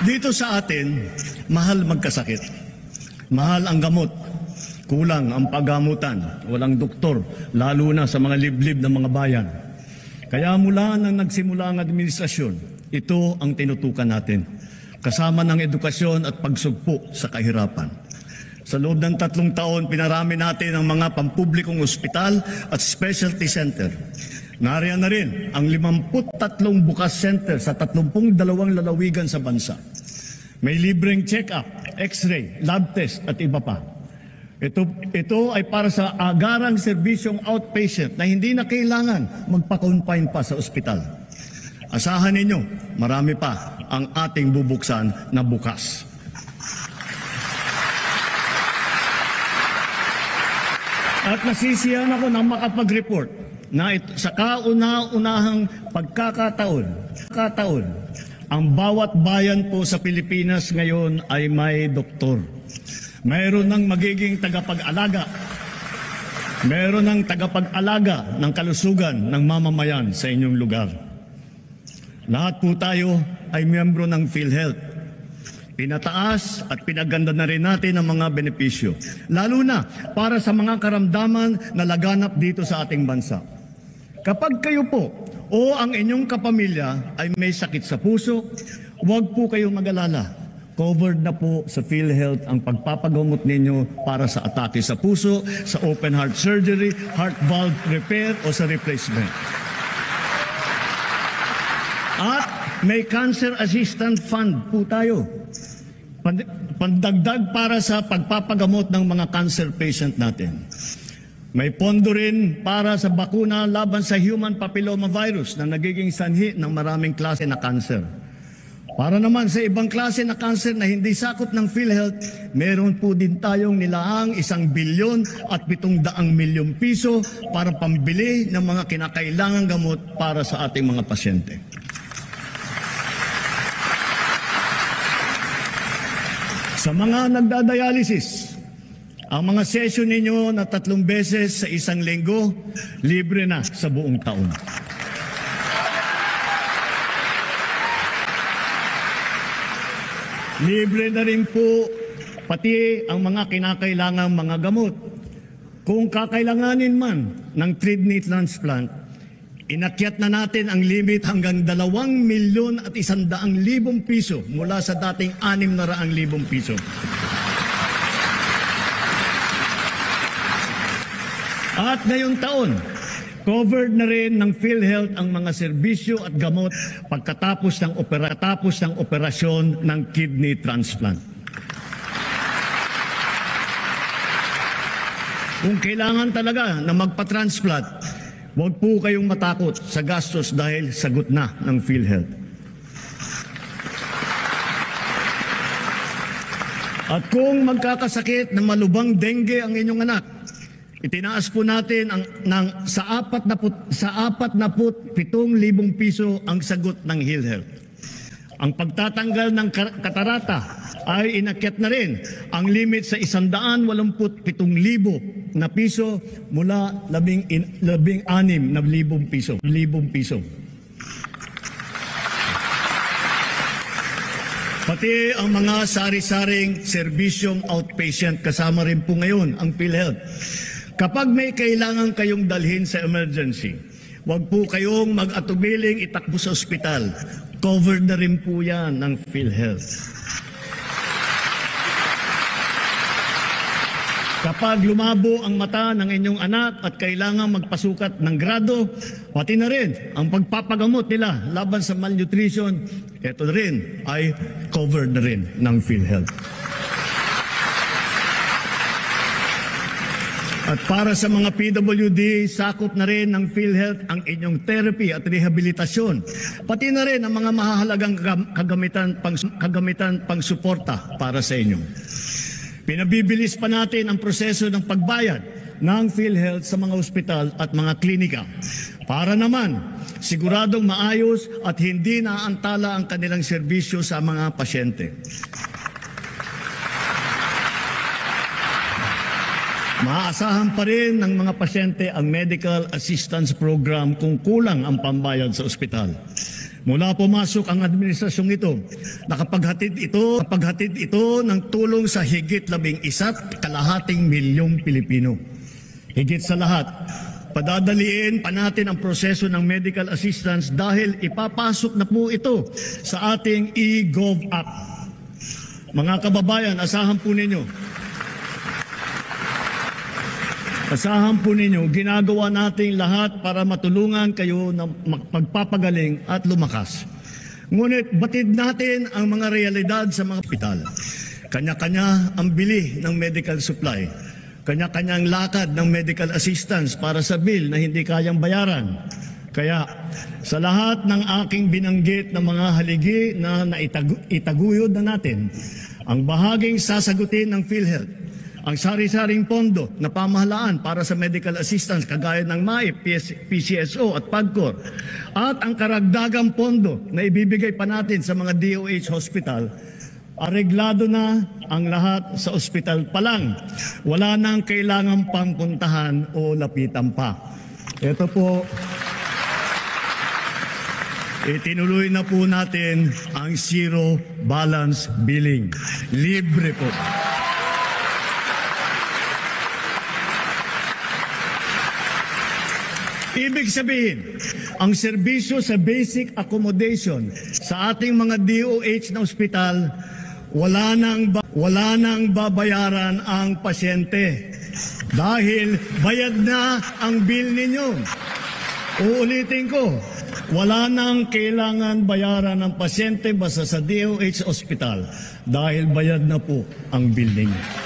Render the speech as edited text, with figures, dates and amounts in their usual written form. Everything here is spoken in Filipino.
Dito sa atin, mahal magkasakit. Mahal ang gamot. Kulang ang paggamutan. Walang doktor, lalo na sa mga liblib ng mga bayan. Kaya mula nang nagsimula ang administrasyon, ito ang tinutukan natin. Kasama ng edukasyon at pagsugpo sa kahirapan. Sa loob ng 3 taon, pinarami natin ang mga pampublikong ospital at specialty center. Nariyan na rin ang 53 bukas center sa 32 lalawigan sa bansa. May libreng check-up, x-ray, lab test at iba pa. Ito ay para sa agarang serbisyong outpatient na hindi na kailangan magpa-confine pa sa ospital. Asahan ninyo, marami pa ang ating bubuksan na bukas. At nasisiyahan ako na makapag-report na sa kauna-unahang pagkakataon, ang bawat bayan po sa Pilipinas ngayon ay may doktor. Mayroon ng magiging tagapag-alaga. Mayroon ng tagapag-alaga ng kalusugan ng mamamayan sa inyong lugar. Lahat po tayo ay miyembro ng PhilHealth. Pinataas at pinaganda na rin natin ang mga benepisyo, lalo na para sa mga karamdaman na laganap dito sa ating bansa. Kapag kayo po o ang inyong kapamilya ay may sakit sa puso, huwag po kayong mag-alala. Covered na po sa PhilHealth ang pagpapagamot ninyo para sa atake sa puso, sa open heart surgery, heart valve repair o sa replacement. At may cancer assistance fund po tayo. Pandagdag para sa pagpapagamot ng mga cancer patient natin. May pondo rin para sa bakuna laban sa human papillomavirus na nagiging sanhi ng maraming klase na cancer. Para naman sa ibang klase na cancer na hindi sakop ng PhilHealth, meron po din tayong nilaang 1 bilyon at 700 milyong piso para pambili ng mga kinakailangang gamot para sa ating mga pasyente. Sa mga nagdadialysis, ang mga session ninyo na 3 beses sa 1 linggo, libre na sa buong taon. Libre na rin po pati ang mga kinakailangang mga gamot. Kung kakailanganin man ng kidney transplant, inakyat na natin ang limit hanggang 2,100,000 piso mula sa dating 600,000 piso. At ngayong taon, covered na rin ng PhilHealth ang mga serbisyo at gamot pagkatapos ng operasyon ng kidney transplant. Kung kailangan talaga na magpa-transplant, huwag po kayong matakot sa gastos dahil sagot na ng PhilHealth. At kung magkakasakit na malubhang dengue ang inyong anak, itinaas po natin sa 47,000 piso ang sagot ng PhilHealth. Ang pagtatanggal ng katarata ay inakyat na rin ang limit sa 187,000 na piso mula 16,000 piso. Pati ang mga sari-saring serbisyong outpatient kasama rin po ngayon ang PhilHealth. Kapag may kailangan kayong dalhin sa emergency, huwag po kayong mag-atubiling itakbo sa ospital. Covered na rin po yan ng PhilHealth. Kapag lumabo ang mata ng inyong anak at kailangan magpasukat ng grado, pati na rin ang pagpapagamot nila laban sa malnutrition, ito rin ay covered na rin ng PhilHealth. At para sa mga PWD, sakop na rin ng PhilHealth ang inyong therapy at rehabilitasyon. Pati na rin ang mga mahahalagang kagamitan pang-suporta para sa inyo. Pinabibilis pa natin ang proseso ng pagbayad ng PhilHealth sa mga ospital at mga klinika para naman siguradong maayos at hindi naantala ang kanilang serbisyo sa mga pasyente. Maaasahan pa rin ng mga pasyente ang medical assistance program kung kulang ang pambayad sa ospital. Mula pumasok ang administrasyong ito, nakapaghatid ito ng tulong sa higit 11.5 milyong Pilipino. Higit sa lahat, padadaliin pa natin ang proseso ng medical assistance dahil ipapasok na po ito sa ating eGov app. Mga kababayan, asahan po ninyo, ginagawa natin lahat para matulungan kayo na magpapagaling at lumakas. Ngunit batid natin ang mga realidad sa mga ospital. Kanya-kanya ang bili ng medical supply. Kanya-kanyang lakad ng medical assistance para sa bill na hindi kayang bayaran. Kaya sa lahat ng aking binanggit na mga haligi na itaguyod na natin, ang bahaging sasagutin ng PhilHealth, ang sari-saring pondo na pamahalaan para sa medical assistance kagaya ng MAIP, PCSO at PAGCOR at ang karagdagang pondo na ibibigay pa natin sa mga DOH hospital, areglado na ang lahat sa ospital pa lang. Wala nang kailangan pang puntahan o lapitan pa. Ito po, itinuloy na po natin ang zero balance billing. Libre po. Ibig sabihin, ang serbisyo sa basic accommodation sa ating mga DOH na ospital, wala nang babayaran ang pasyente dahil bayad na ang bill ninyo. Uulitin ko, wala nang kailangan bayaran ng pasyente basta sa DOH ospital dahil bayad na po ang bill ninyo.